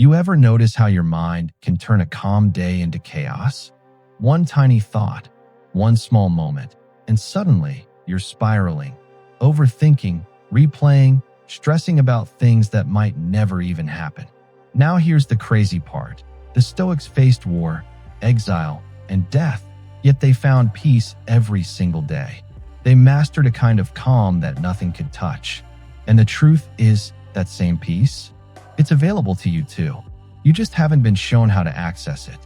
You ever notice how your mind can turn a calm day into chaos? One tiny thought, one small moment, and suddenly you're spiraling, overthinking, replaying, stressing about things that might never even happen. Now here's the crazy part. The Stoics faced war, exile, and death, yet they found peace every single day. They mastered a kind of calm that nothing could touch. And the truth is, that same peace? It's available to you too. You just haven't been shown how to access it.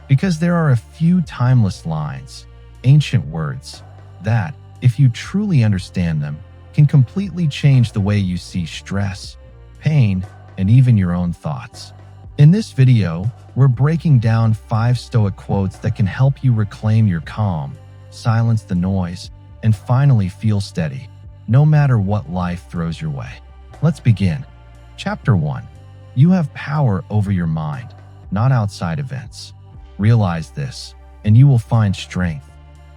Because there are a few timeless lines, ancient words, that, if you truly understand them, can completely change the way you see stress, pain, and even your own thoughts. In this video, we're breaking down 5 Stoic quotes that can help you reclaim your calm, silence the noise, and finally feel steady, no matter what life throws your way. Let's begin. Chapter 1. You have power over your mind, not outside events. Realize this, and you will find strength.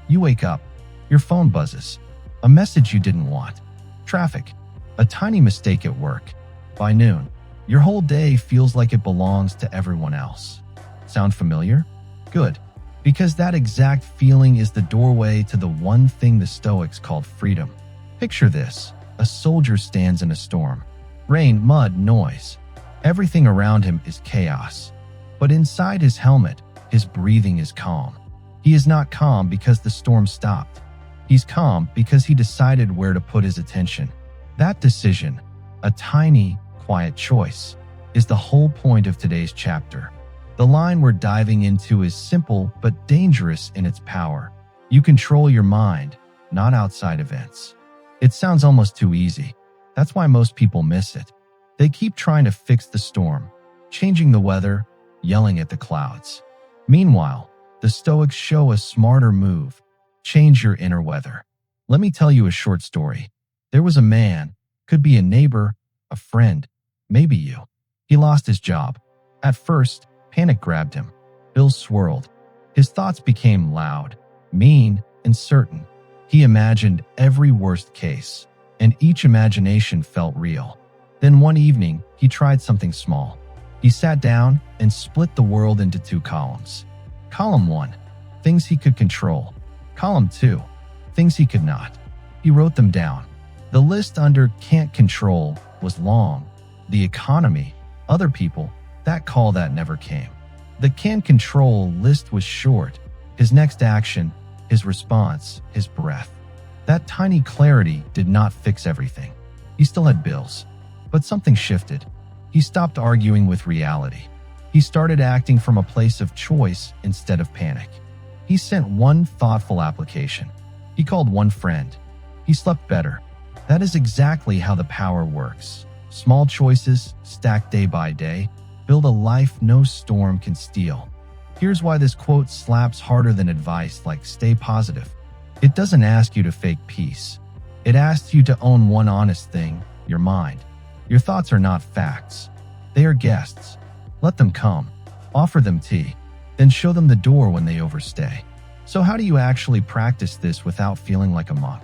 You wake up, your phone buzzes, a message you didn't want, traffic, a tiny mistake at work. By noon, your whole day feels like it belongs to everyone else. Sound familiar? Good, because that exact feeling is the doorway to the one thing the Stoics called freedom. Picture this: a soldier stands in a storm. Rain, mud, noise. Everything around him is chaos. But inside his helmet, his breathing is calm. He is not calm because the storm stopped. He's calm because he decided where to put his attention. That decision, a tiny, quiet choice, is the whole point of today's chapter. The line we're diving into is simple but dangerous in its power. You control your mind, not outside events. It sounds almost too easy. That's why most people miss it. They keep trying to fix the storm, changing the weather, yelling at the clouds. Meanwhile, the Stoics show a smarter move: change your inner weather. Let me tell you a short story. There was a man, could be a neighbor, a friend, maybe you. He lost his job. At first, panic grabbed him. Bills swirled. His thoughts became loud, mean, and certain. He imagined every worst case, and each imagination felt real. Then one evening, he tried something small. He sat down and split the world into 2 columns. Column 1, things he could control. Column 2, things he could not. He wrote them down. The list under can't control was long. The economy, other people, that call that never came. The can control list was short. His next action, his response, his breath. That tiny clarity did not fix everything. He still had bills. But something shifted. He stopped arguing with reality. He started acting from a place of choice instead of panic. He sent one thoughtful application. He called one friend. He slept better. That is exactly how the power works. Small choices, stacked day by day, build a life no storm can steal. Here's why this quote slaps harder than advice like stay positive. It doesn't ask you to fake peace. It asks you to own one honest thing: your mind. Your thoughts are not facts. They are guests. Let them come. Offer them tea. Then show them the door when they overstay. So how do you actually practice this without feeling like a monk?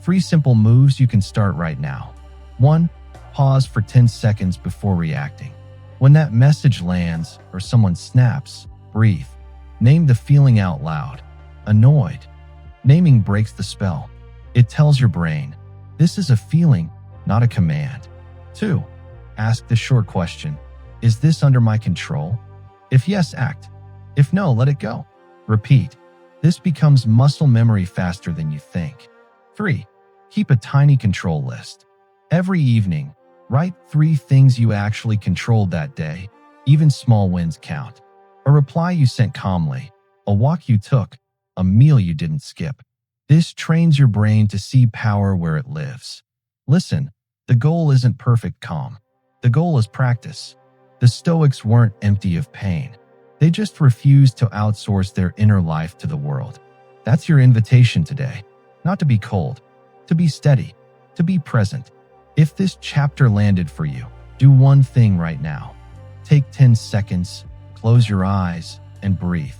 3 simple moves you can start right now. 1. Pause for 10 seconds before reacting. When that message lands or someone snaps, breathe. Name the feeling out loud. Annoyed. Naming breaks the spell. It tells your brain, this is a feeling, not a command. 2. Ask the short question: is this under my control? If yes, act. If no, let it go. Repeat. This becomes muscle memory faster than you think. 3. Keep a tiny control list. Every evening, write 3 things you actually controlled that day. Even small wins count. A reply you sent calmly, a walk you took, a meal you didn't skip. This trains your brain to see power where it lives. Listen, the goal isn't perfect calm. The goal is practice. The Stoics weren't empty of pain. They just refused to outsource their inner life to the world. That's your invitation today. Not to be cold, to be steady, to be present. If this chapter landed for you, do one thing right now. Take 10 seconds, close your eyes, and breathe.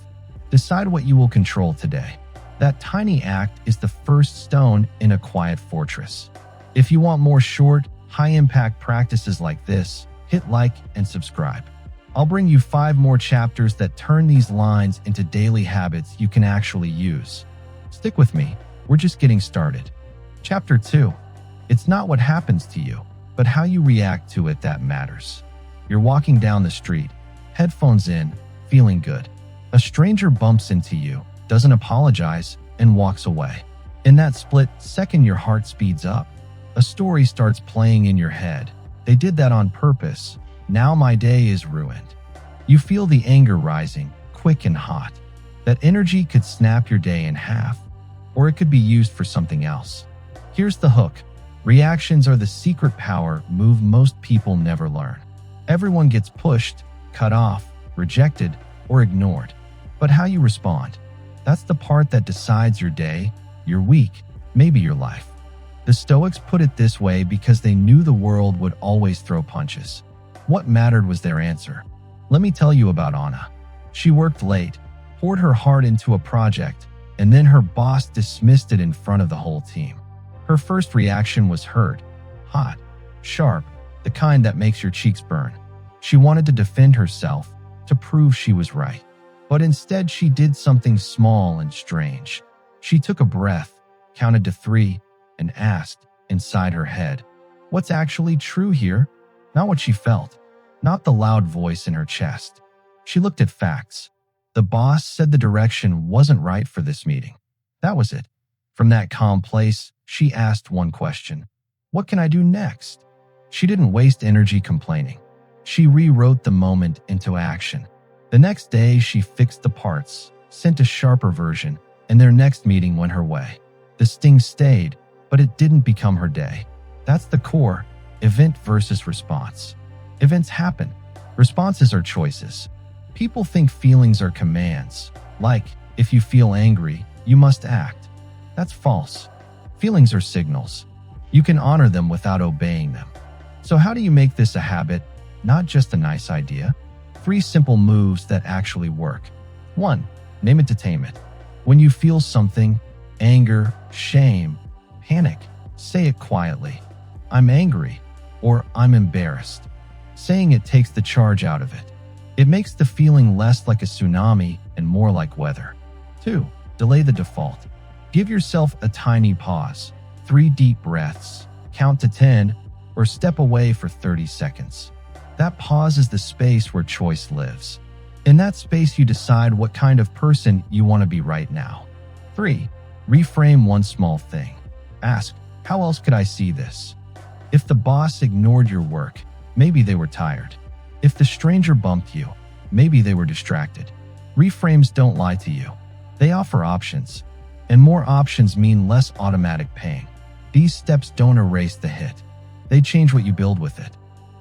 Decide what you will control today. That tiny act is the first stone in a quiet fortress. If you want more short, high-impact practices like this, hit like and subscribe. I'll bring you 5 more chapters that turn these lines into daily habits you can actually use. Stick with me, we're just getting started. Chapter 2. It's not what happens to you, but how you react to it that matters. You're walking down the street, headphones in, feeling good. A stranger bumps into you, doesn't apologize, and walks away. In that split second, your heart speeds up. A story starts playing in your head. They did that on purpose. Now my day is ruined. You feel the anger rising, quick and hot. That energy could snap your day in half, or it could be used for something else. Here's the hook. Reactions are the secret power move most people never learn. Everyone gets pushed, cut off, rejected, or ignored. But how you respond, that's the part that decides your day, your week, maybe your life. The Stoics put it this way because they knew the world would always throw punches. What mattered was their answer. Let me tell you about Anna. She worked late, poured her heart into a project, and then her boss dismissed it in front of the whole team. Her first reaction was hurt, hot, sharp, the kind that makes your cheeks burn. She wanted to defend herself, to prove she was right. But instead, she did something small and strange. She took a breath, counted to 3, and asked, inside her head, what's actually true here? Not what she felt, not the loud voice in her chest. She looked at facts. The boss said the direction wasn't right for this meeting. That was it. From that calm place, she asked one question. What can I do next? She didn't waste energy complaining. She rewrote the moment into action. The next day, she fixed the parts, sent a sharper version, and their next meeting went her way. The sting stayed, but it didn't become her day. That's the core, event versus response. Events happen. Responses are choices. People think feelings are commands, like, if you feel angry, you must act. That's false. Feelings are signals. You can honor them without obeying them. So how do you make this a habit, not just a nice idea? 3 simple moves that actually work. 1. Name it to tame it. When you feel something, anger, shame, panic, say it quietly. I'm angry, or I'm embarrassed. Saying it takes the charge out of it. It makes the feeling less like a tsunami and more like weather. 2. Delay the default. Give yourself a tiny pause, 3 deep breaths, count to 10, or step away for 30 seconds. That pause is the space where choice lives. In that space, you decide what kind of person you want to be right now. 3. Reframe one small thing. Ask, how else could I see this? If the boss ignored your work, maybe they were tired. If the stranger bumped you, maybe they were distracted. Reframes don't lie to you. They offer options. And more options mean less automatic pain. These steps don't erase the hit. They change what you build with it.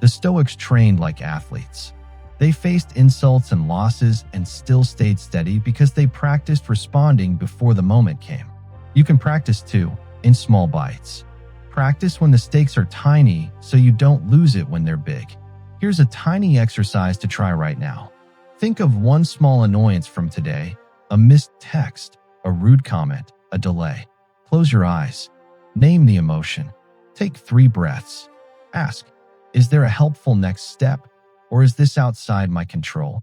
The Stoics trained like athletes. They faced insults and losses and still stayed steady because they practiced responding before the moment came. You can practice too, in small bites. Practice when the stakes are tiny so you don't lose it when they're big. Here's a tiny exercise to try right now. Think of one small annoyance from today, a missed text, a rude comment, a delay. Close your eyes. Name the emotion. Take 3 breaths. Ask, is there a helpful next step, or is this outside my control?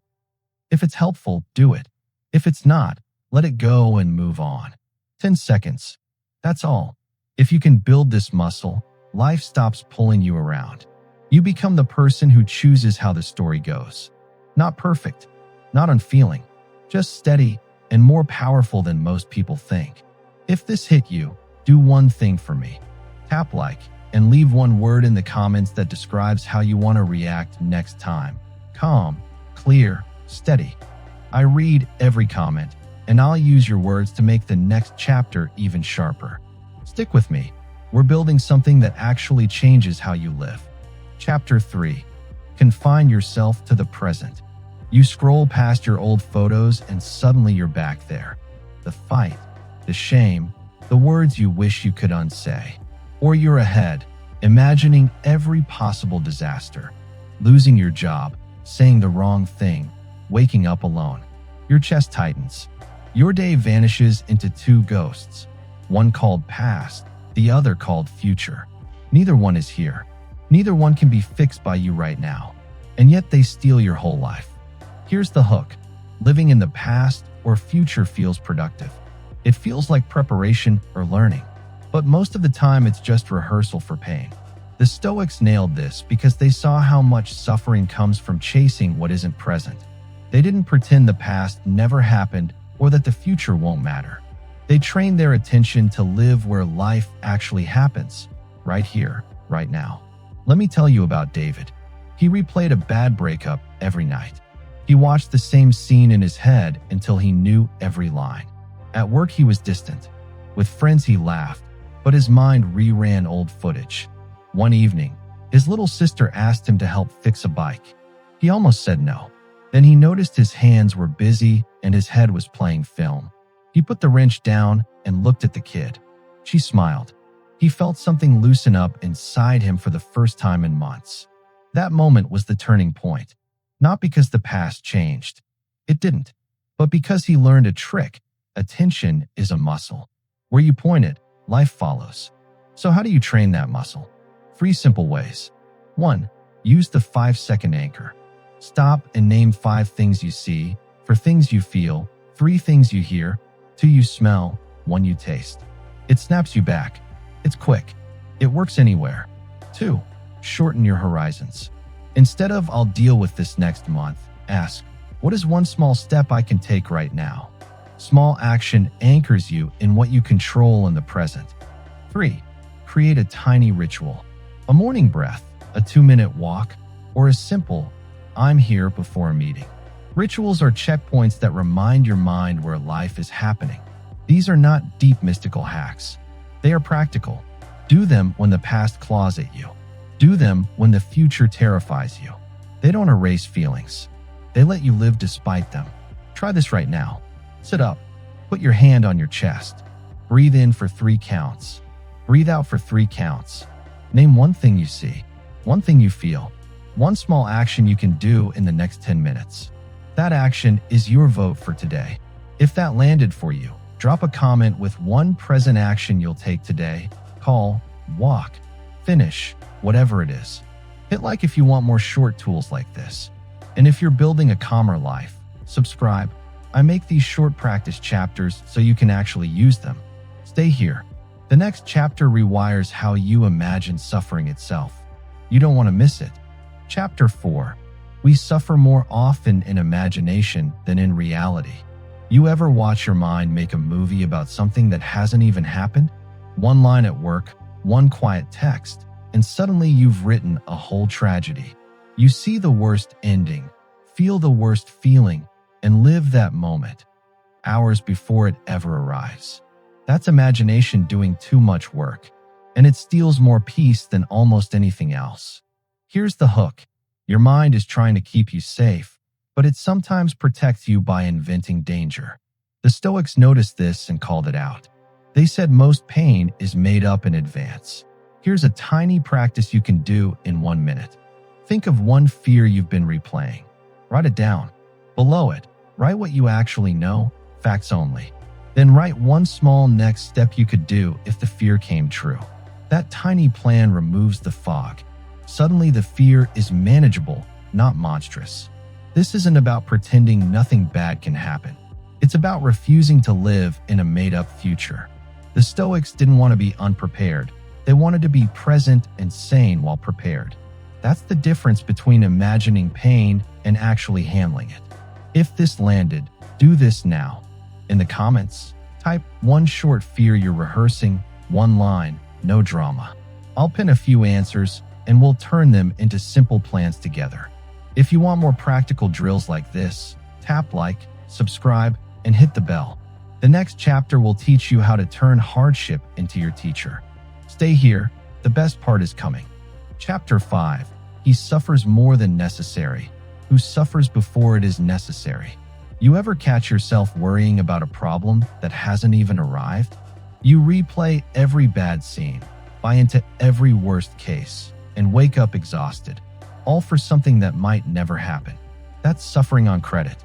If it's helpful, do it. If it's not, let it go and move on. 10 seconds. That's all. If you can build this muscle, life stops pulling you around. You become the person who chooses how the story goes. Not perfect, not unfeeling, just steady and more powerful than most people think. If this hit you, do one thing for me. Tap like and leave one word in the comments that describes how you want to react next time. Calm, clear, steady. I read every comment, and I'll use your words to make the next chapter even sharper. Stick with me. We're building something that actually changes how you live. Chapter 3. Confine yourself to the present. You scroll past your old photos and suddenly you're back there. The fight, the shame, the words you wish you could unsay. Or you're ahead, imagining every possible disaster. Losing your job, saying the wrong thing, waking up alone. Your chest tightens. Your day vanishes into 2 ghosts. One called past, the other called future. Neither one is here. Neither one can be fixed by you right now. and yet they steal your whole life. Here's the hook. Living in the past or future feels productive. It feels like preparation or learning, but most of the time it's just rehearsal for pain. The Stoics nailed this because they saw how much suffering comes from chasing what isn't present. They didn't pretend the past never happened or that the future won't matter. They trained their attention to live where life actually happens, right here, right now. Let me tell you about David. He replayed a bad breakup every night. He watched the same scene in his head until he knew every line. At work, he was distant. With friends, he laughed, but his mind reran old footage. One evening, his little sister asked him to help fix a bike. He almost said no. Then he noticed his hands were busy and his head was playing film. He put the wrench down and looked at the kid. She smiled. He felt something loosen up inside him for the first time in months. That moment was the turning point. Not because the past changed. It didn't. But because he learned a trick. Attention is a muscle. Where you point it, life follows. So how do you train that muscle? 3 simple ways. 1. Use the 5-second anchor. Stop and name 5 things you see, 4 things you feel, 3 things you hear, 2 you smell, 1 you taste. It snaps you back. It's quick. It works anywhere. 2. Shorten your horizons. Instead of "I'll deal with this next month," ask, "What is one small step I can take right now?" Small action anchors you in what you control in the present. 3. Create a tiny ritual. A morning breath, a 2-minute walk, or a simple "I'm here" before a meeting. Rituals are checkpoints that remind your mind where life is happening. These are not deep mystical hacks. They are practical. Do them when the past claws at you. Do them when the future terrifies you. They don't erase feelings. They let you live despite them. Try this right now. Sit up. Put your hand on your chest. Breathe in for 3 counts. Breathe out for 3 counts. Name 1 thing you see, 1 thing you feel, 1 small action you can do in the next 10 minutes. That action is your vote for today. If that landed for you, drop a comment with 1 present action you'll take today. Call, walk, finish, whatever it is. Hit like if you want more short tools like this. And if you're building a calmer life, subscribe. I make these short practice chapters so you can actually use them. Stay here. The next chapter rewires how you imagine suffering itself. You don't want to miss it. Chapter 4. We suffer more often in imagination than in reality. You ever watch your mind make a movie about something that hasn't even happened? 1 line at work, 1 quiet text, and suddenly you've written a whole tragedy. You see the worst ending, feel the worst feeling, and live that moment, hours before it ever arrives. That's imagination doing too much work, and it steals more peace than almost anything else. Here's the hook. Your mind is trying to keep you safe, but it sometimes protects you by inventing danger. The Stoics noticed this and called it out. They said most pain is made up in advance. Here's a tiny practice you can do in 1 minute. Think of 1 fear you've been replaying. Write it down. Below it, write what you actually know, facts only. Then write 1 small next step you could do if the fear came true. That tiny plan removes the fog. Suddenly the fear is manageable, not monstrous. This isn't about pretending nothing bad can happen. It's about refusing to live in a made-up future. The Stoics didn't want to be unprepared. They wanted to be present and sane while prepared. That's the difference between imagining pain and actually handling it. If this landed, do this now. In the comments, type 1 short fear you're rehearsing, 1 line, no drama. I'll pin a few answers and we'll turn them into simple plans together. If you want more practical drills like this, tap like, subscribe, and hit the bell. The next chapter will teach you how to turn hardship into your teacher. Stay here, the best part is coming. Chapter 5. He suffers more than necessary. Who suffers before it is necessary? You ever catch yourself worrying about a problem that hasn't even arrived? You replay every bad scene, buy into every worst case, and wake up exhausted, all for something that might never happen. That's suffering on credit.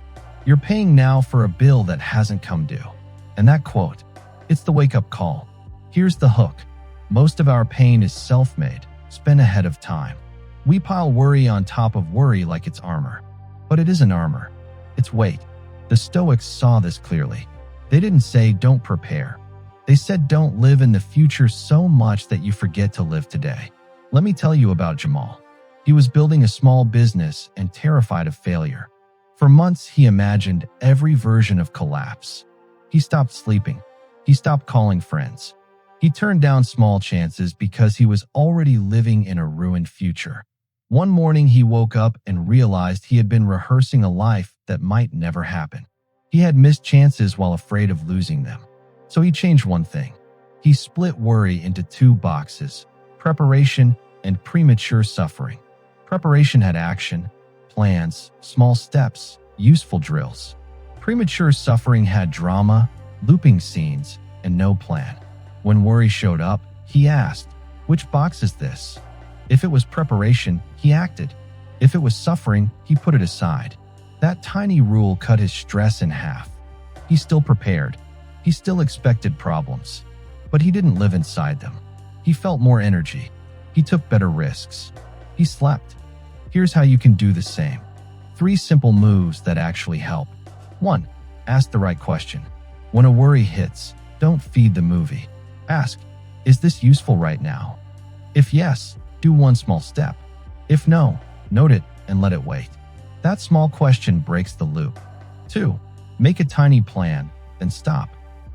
You're paying now for a bill that hasn't come due. And that quote, it's the wake-up call. Here's the hook. Most of our pain is self-made, spent ahead of time. We pile worry on top of worry like it's armor. But it isn't armor. It's weight. The Stoics saw this clearly. They didn't say don't prepare. They said don't live in the future so much that you forget to live today. Let me tell you about Jamal. He was building a small business and terrified of failure. For months, he imagined every version of collapse. He stopped sleeping. He stopped calling friends. He turned down small chances because he was already living in a ruined future. One morning, he woke up and realized he had been rehearsing a life that might never happen. He had missed chances while afraid of losing them. So he changed one thing. He split worry into two boxes: preparation and premature suffering. Preparation had action, plans, small steps, useful drills. Premature suffering had drama, looping scenes, and no plan. When worry showed up, he asked, "Which box is this?" If it was preparation, he acted. If it was suffering, he put it aside. That tiny rule cut his stress in half. He still prepared. He still expected problems. But he didn't live inside them. He felt more energy. He took better risks. He slept. Here's how you can do the same. 3 simple moves that actually help. 1. Ask the right question. When a worry hits, don't feed the movie. Ask, is this useful right now? If yes, do one small step. If no, note it and let it wait. That small question breaks the loop. 2. Make a tiny plan, then stop.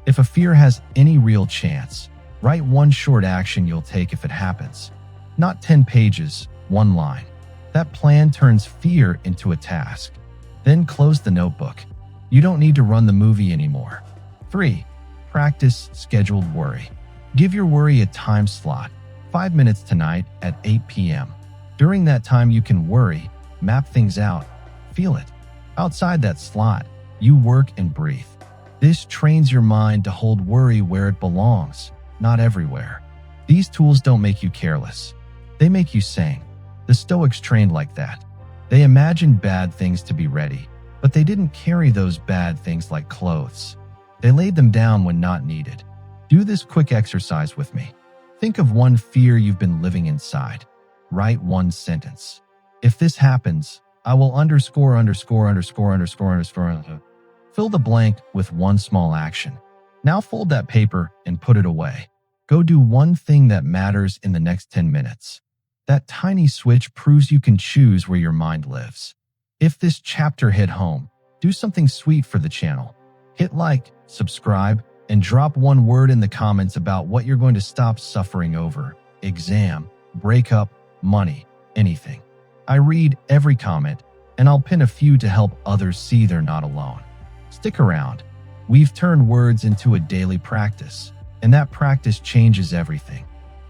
If a fear has any real chance, write one short action you'll take if it happens. Not 10 pages, 1 line. That plan turns fear into a task. Then close the notebook. You don't need to run the movie anymore. 3. Practice scheduled worry. Give your worry a time slot, 5 minutes tonight at 8 p.m. During that time, you can worry, map things out, feel it. Outside that slot, you work and breathe. This trains your mind to hold worry where it belongs, not everywhere. These tools don't make you careless. They make you sane. The Stoics trained like that. They imagined bad things to be ready, but they didn't carry those bad things like clothes. They laid them down when not needed. Do this quick exercise with me. Think of one fear you've been living inside. Write one sentence. If this happens, I will underscore. Fill the blank with one small action. Now fold that paper and put it away. Go do one thing that matters in the next 10 minutes. That tiny switch proves you can choose where your mind lives. If this chapter hit home, do something sweet for the channel. Hit like, subscribe, and drop one word in the comments about what you're going to stop suffering over. Exam, breakup, money, anything. I read every comment, and I'll pin a few to help others see they're not alone. Stick around. We've turned words into a daily practice, and that practice changes everything.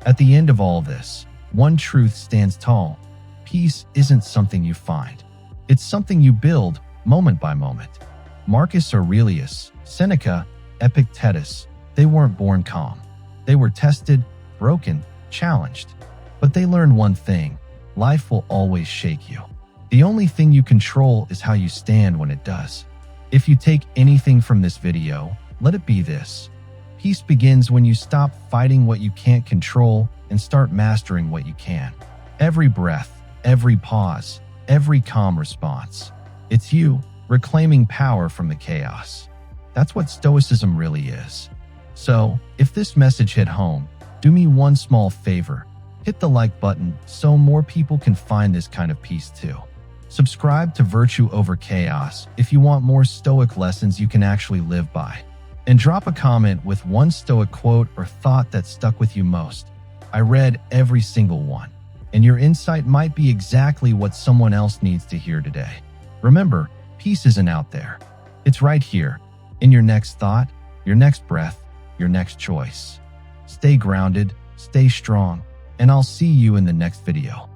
At the end of all this, one truth stands tall. Peace isn't something you find. It's something you build moment by moment. Marcus Aurelius, Seneca, Epictetus, they weren't born calm. They were tested, broken, challenged. But they learned one thing: life will always shake you. The only thing you control is how you stand when it does. If you take anything from this video, let it be this: peace begins when you stop fighting what you can't control and start mastering what you can. Every breath, every pause, every calm response. It's you reclaiming power from the chaos. That's what Stoicism really is. So, if this message hit home, do me one small favor. Hit the like button so more people can find this kind of peace too. Subscribe to Virtue Over Chaos if you want more Stoic lessons you can actually live by. And drop a comment with one Stoic quote or thought that stuck with you most. I read every single one, and your insight might be exactly what someone else needs to hear today. Remember, peace isn't out there. It's right here, in your next thought, your next breath, your next choice. Stay grounded, stay strong, and I'll see you in the next video.